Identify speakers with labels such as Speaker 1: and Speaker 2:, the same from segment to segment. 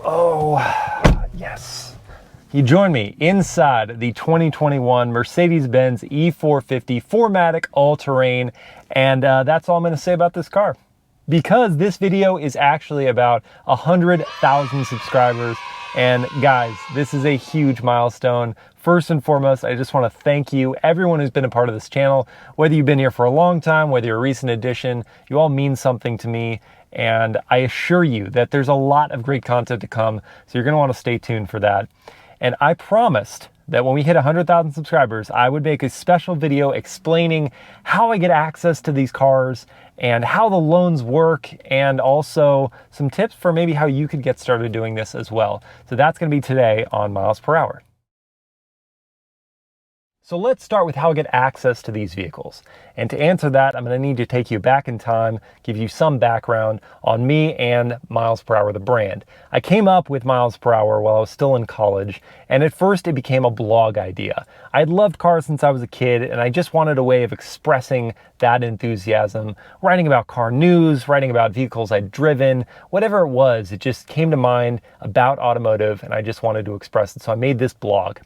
Speaker 1: Oh, yes. You join me inside the 2021 Mercedes-Benz E450 4MATIC all-terrain, and that's all I'm going to say about this car. Because this video is actually about 100,000 subscribers, and guys, this is a huge milestone. First and foremost, I just want to thank you, everyone who's been a part of this channel, whether you've been here for a long time, whether you're a recent addition, you all mean something to me. And I assure you that there's a lot of great content to come, so you're going to want to stay tuned for that. And I promised that when we hit 100,000 subscribers, I would make a special video explaining how I get access to these cars and how the loans work, and also some tips for maybe how you could get started doing this as well. So that's going to be today on Miles Per Hour. So let's start with how I get access to these vehicles. And to answer that, I'm going to need to take you back in time, give you some background on me and MilesPerHr, the brand. I came up with MilesPerHr while I was still in college, and at first it became a blog idea. I'd loved cars since I was a kid, and I just wanted a way of expressing that enthusiasm, writing about car news, writing about vehicles I'd driven, whatever it was, it just came to mind about automotive, and I just wanted to express it, so I made this blog.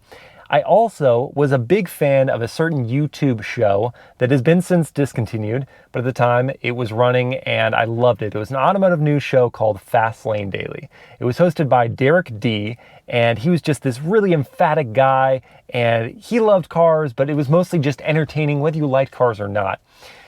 Speaker 1: I also was a big fan of a certain YouTube show that has been since discontinued, but at the time it was running and I loved it. It was an automotive news show called Fast Lane Daily. It was hosted by Derek D, and he was just this really emphatic guy, and he loved cars, but it was mostly just entertaining whether you liked cars or not.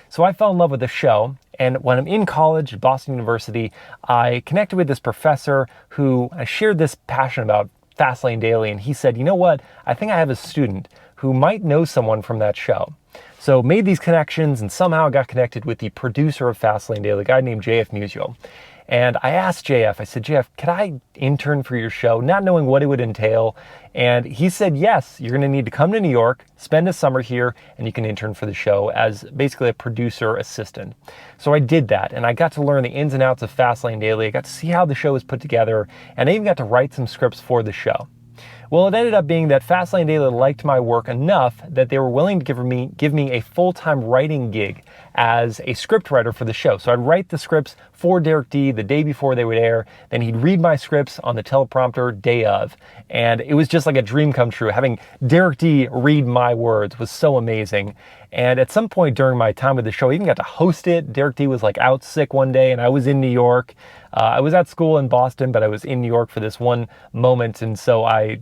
Speaker 1: So I fell in love with the show, and when I'm in college at Boston University, I connected with this professor who I shared this passion about Fast Lane Daily, and he said, you know what, I think I have a student who might know someone from that show. So made these connections and somehow got connected with the producer of Fast Lane Daily, a guy named JF Musial. And I asked JF, I said, JF, could I intern for your show? Not knowing what it would entail. And he said, yes, you're going to need to come to New York, spend a summer here, and you can intern for the show as basically a producer assistant. So I did that, and I got to learn the ins and outs of Fast Lane Daily. I got to see how the show was put together, and I even got to write some scripts for the show. Well, it ended up being that Fast Lane Daily liked my work enough that they were willing to give me a full-time writing gig as a scriptwriter for the show. So I'd write the scripts for Derek D the day before they would air, then he'd read my scripts on the teleprompter day of, and it was just like a dream come true. Having Derek D read my words was so amazing. And at some point during my time with the show, I even got to host it. Derek D was like out sick one day, and I was in New York. I was at school in Boston, but I was in New York for this one moment, and so I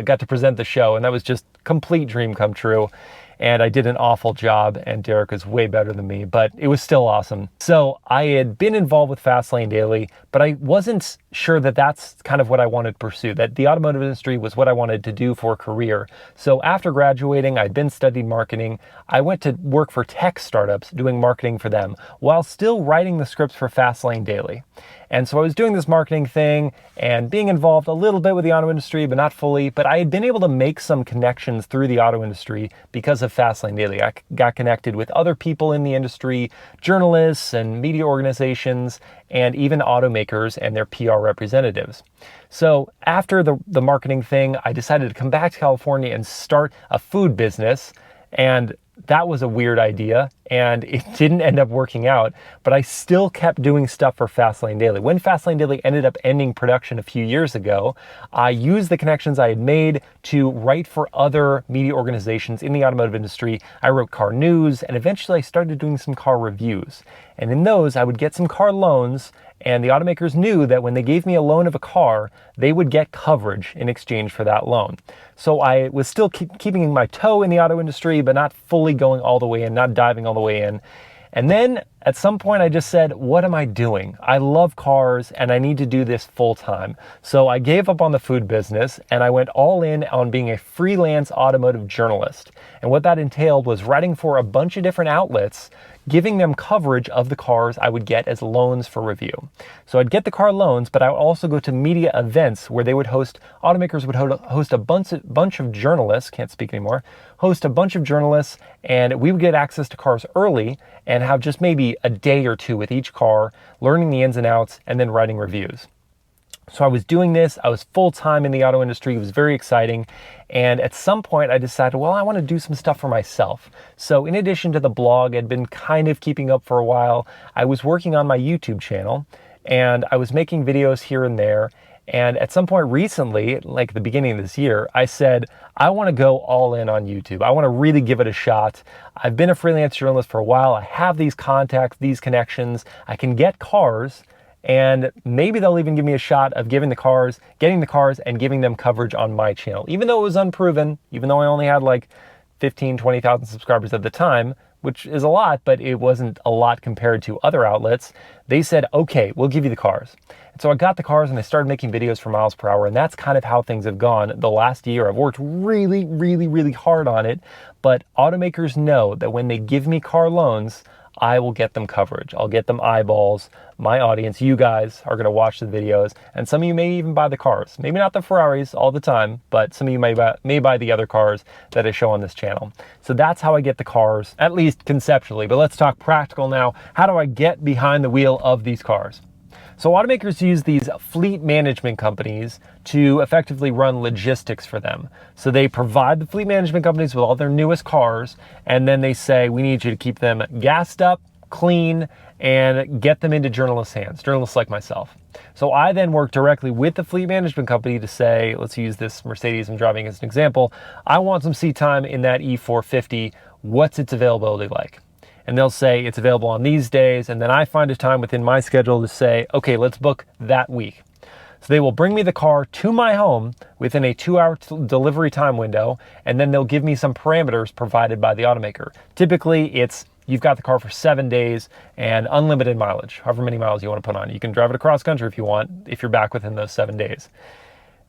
Speaker 1: got to present the show, and that was just complete dream come true. And I did an awful job, and Derek was way better than me, but it was still awesome. So I had been involved with Fast Lane Daily, but I wasn't sure that that's kind of what I wanted to pursue, that the automotive industry was what I wanted to do for a career. So after graduating, I'd been studying marketing. I went to work for tech startups doing marketing for them while still writing the scripts for Fast Lane Daily. And so I was doing this marketing thing and being involved a little bit with the auto industry, but not fully. But I had been able to make some connections through the auto industry because of Fast Lane Daily. I got connected with other people in the industry, journalists and media organizations, and even automakers and their PR representatives. So after the marketing thing, I decided to come back to California and start a food business. And that was a weird idea, and it didn't end up working out, but I still kept doing stuff for Fast Lane Daily. When Fast Lane Daily ended up ending production a few years ago, I used the connections I had made to write for other media organizations in the automotive industry. I wrote car news, and eventually I started doing some car reviews. And in those, I would get some car loans, and the automakers knew that when they gave me a loan of a car, they would get coverage in exchange for that loan. So I was still keeping my toe in the auto industry, but not fully going all the way in, not diving all the way in. And then at some point I just said, what am I doing? I love cars and I need to do this full time. So I gave up on the food business and I went all in on being a freelance automotive journalist. And what that entailed was writing for a bunch of different outlets, giving them coverage of the cars I would get as loans for review. So I'd get the car loans, but I would also go to media events where they would automakers would host a bunch of journalists, can't speak anymore, host a bunch of journalists, and we would get access to cars early and have just maybe a day or two with each car, learning the ins and outs, and then writing reviews. So I was doing this, I was full-time in the auto industry, it was very exciting, and at some point I decided, well, I want to do some stuff for myself. So in addition to the blog I'd been kind of keeping up for a while, I was working on my YouTube channel, and I was making videos here and there. And at some point recently, like the beginning of this year, I said, I want to go all in on YouTube. I want to really give it a shot. I've been a freelance journalist for a while. I have these contacts, these connections. I can get cars, and maybe they'll even give me a shot of getting the cars and giving them coverage on my channel. Even though it was unproven, even though I only had like 15, 20,000 subscribers at the time, which is a lot, but it wasn't a lot compared to other outlets. They said, okay, we'll give you the cars. And so I got the cars and I started making videos for MilesPerHr, and that's kind of how things have gone the last year. I've worked really, really, really hard on it, but automakers know that when they give me car loans, I will get them coverage. I'll get them eyeballs. My audience, you guys, are going to watch the videos, and some of you may even buy the cars. Maybe not the Ferraris all the time, but some of you may buy the other cars that I show on this channel. So that's how I get the cars, at least conceptually. But let's talk practical now. How do I get behind the wheel of these cars? So automakers use these fleet management companies to effectively run logistics for them. So they provide the fleet management companies with all their newest cars, and then they say, we need you to keep them gassed up, clean, and get them into journalists' hands, journalists like myself. So I then work directly with the fleet management company to say, let's use this Mercedes I'm driving as an example. I want some seat time in that E450. What's its availability like? And they'll say it's available on these days, and then I find a time within my schedule to say, okay, let's book that week. So they will bring me the car to my home within a 2-hour delivery time window, and then they'll give me some parameters provided by the automaker. Typically, it's you've got the car for 7 days and unlimited mileage, however many miles you want to put on. You can drive it across country if you want, if you're back within those 7 days.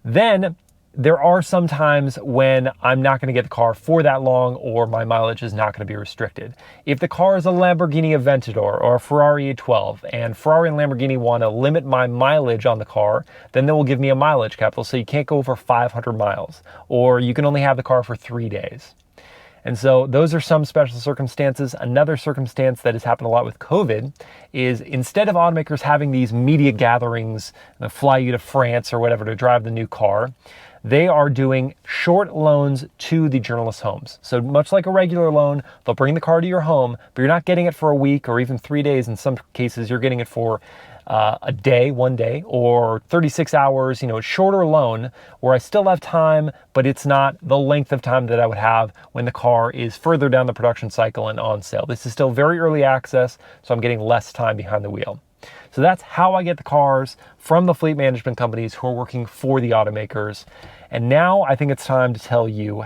Speaker 1: Then there are some times when I'm not going to get the car for that long, or my mileage is not going to be restricted. If the car is a Lamborghini Aventador or a Ferrari 12, and Ferrari and Lamborghini want to limit my mileage on the car, then they will give me a mileage cap. They'll say you can't go over 500 miles, or you can only have the car for 3 days. And so those are some special circumstances. Another circumstance that has happened a lot with COVID is instead of automakers having these media gatherings, fly you to France or whatever to drive the new car, they are doing short loans to the journalists' homes. So much like a regular loan, they'll bring the car to your home, but you're not getting it for a week or even 3 days. In some cases, you're getting it for a day, 1 day, or 36 hours, a shorter loan where I still have time, but it's not the length of time that I would have when the car is further down the production cycle and on sale. This is still very early access, so I'm getting less time behind the wheel. So that's how I get the cars from the fleet management companies who are working for the automakers. And now I think it's time to tell you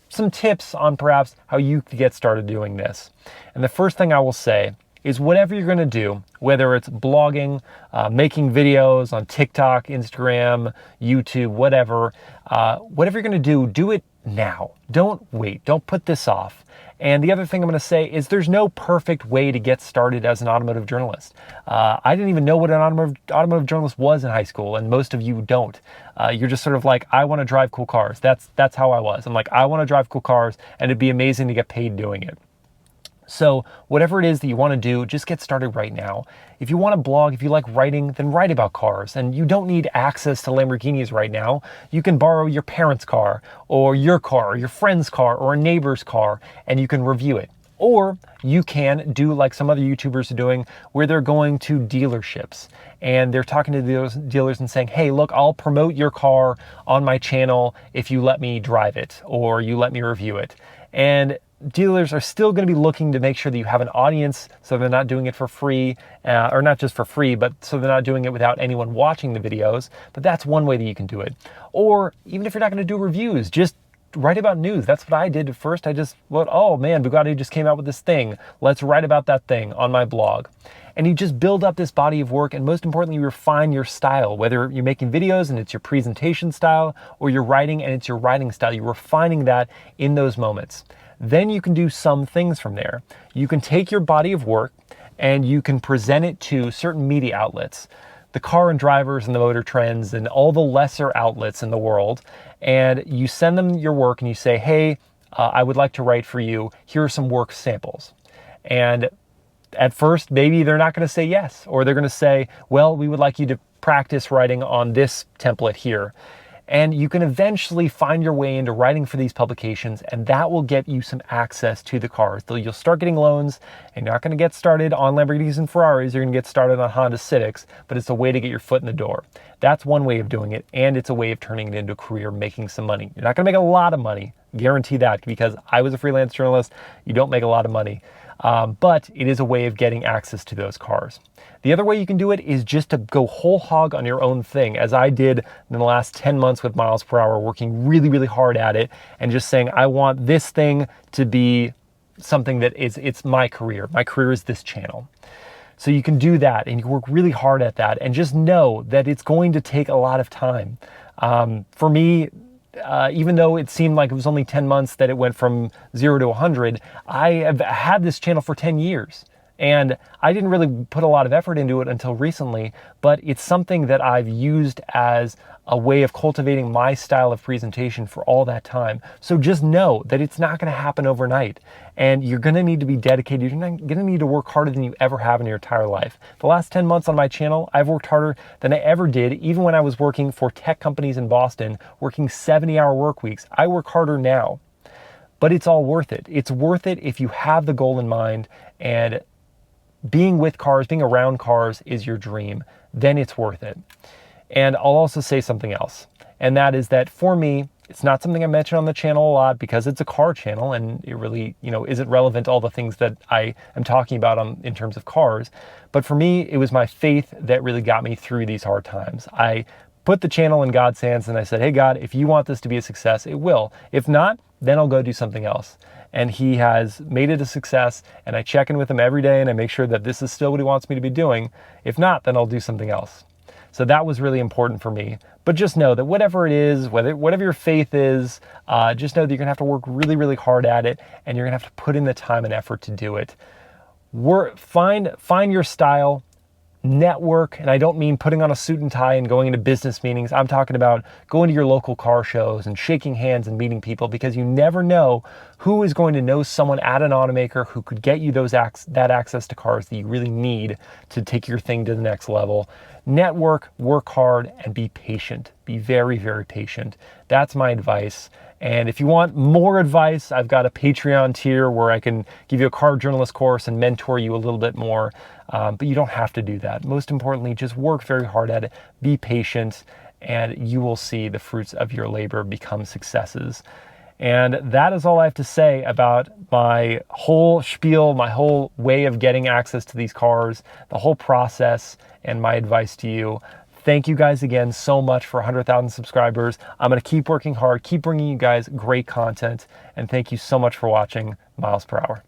Speaker 1: some tips on perhaps how you could get started doing this. And the first thing I will say is whatever you're going to do, whether it's blogging, making videos on TikTok, Instagram, YouTube, whatever you're going to do it now. Don't wait. Don't put this off. And the other thing I'm going to say is there's no perfect way to get started as an automotive journalist. I didn't even know what an automotive journalist was in high school, and most of you don't. You're just sort of like, I want to drive cool cars. That's how I was. I'm like, I want to drive cool cars, and it'd be amazing to get paid doing it. So whatever it is that you want to do, just get started right now. If you want to blog, if you like writing, then write about cars. And you don't need access to Lamborghinis right now. You can borrow your parents' car, or your friend's car, or a neighbor's car, and you can review it. Or you can do like some other YouTubers are doing, where they're going to dealerships and they're talking to those dealers and saying, hey, look, I'll promote your car on my channel if you let me drive it or you let me review it. And dealers are still going to be looking to make sure that you have an audience, so they're not doing it for free, or not just for free, but so they're not doing it without anyone watching the videos. But that's one way that you can do it. Or even if you're not going to do reviews, just write about news. That's what I did at first. Oh man, Bugatti just came out with this thing. Let's write about that thing on my blog. And you just build up this body of work, and most importantly, you refine your style. Whether you're making videos and it's your presentation style, or you're writing and it's your writing style, you're refining that in those moments. Then you can do some things from there. You can take your body of work and you can present it to certain media outlets, the Car and Drivers and the Motor Trends and all the lesser outlets in the world. And you send them your work and you say, hey, I would like to write for you. Here are some work samples. And at first, maybe they're not going to say yes, or they're going to say, well, we would like you to practice writing on this template here. And you can eventually find your way into writing for these publications, and that will get you some access to the cars. So you'll start getting loans, and you're not going to get started on Lamborghinis and Ferraris. You're going to get started on Honda Civics, but it's a way to get your foot in the door. That's one way of doing it, and it's a way of turning it into a career, making some money. You're not going to make a lot of money, guarantee that, because I was a freelance journalist. You don't make a lot of money, but it is a way of getting access to those cars. The other way you can do it is just to go whole hog on your own thing, as I did in the last 10 months with MilesPerHr, working really, really hard at it and just saying, I want this thing to be something that it's my career. My career is this channel. So you can do that, and you can work really hard at that, and just know that it's going to take a lot of time. For me, even though it seemed like it was only 10 months that it went from 0 to 100, I have had this channel for 10 years. And I didn't really put a lot of effort into it until recently, but it's something that I've used as a way of cultivating my style of presentation for all that time. So just know that it's not going to happen overnight, and you're going to need to be dedicated. You're going to need to work harder than you ever have in your entire life. The last 10 months on my channel, I've worked harder than I ever did, even when I was working for tech companies in Boston, working 70-hour work weeks. I work harder now, but it's all worth it. It's worth it if you have the goal in mind, and being with cars, being around cars is your dream, then it's worth it. And I'll also say something else, and that is that for me, it's not something I mention on the channel a lot because it's a car channel, and it really, isn't relevant to all the things that I am talking about in terms of cars. But for me, it was my faith that really got me through these hard times. I put the channel in God's hands, and I said, hey God, if you want this to be a success, it will. If not, then I'll go do something else. And he has made it a success, and I check in with him every day, and I make sure that this is still what he wants me to be doing. If not, then I'll do something else. So that was really important for me. But just know that whatever it is, whatever your faith is, just know that you're gonna have to work really, really hard at it, and you're gonna have to put in the time and effort to do it. Find your style. Network, and I don't mean putting on a suit and tie and going into business meetings. I'm talking about going to your local car shows and shaking hands and meeting people, because you never know who is going to know someone at an automaker who could get you that access to cars that you really need to take your thing to the next level. Network, work hard, and be patient. Be very, very patient. That's my advice. And if you want more advice, I've got a Patreon tier where I can give you a car journalist course and mentor you a little bit more. But you don't have to do that. Most importantly, just work very hard at it, be patient, and you will see the fruits of your labor become successes. And that is all I have to say about my whole spiel, my whole way of getting access to these cars, the whole process, and my advice to you. Thank you guys again so much for 100,000 subscribers. I'm going to keep working hard, keep bringing you guys great content, and thank you so much for watching MilesPerHr.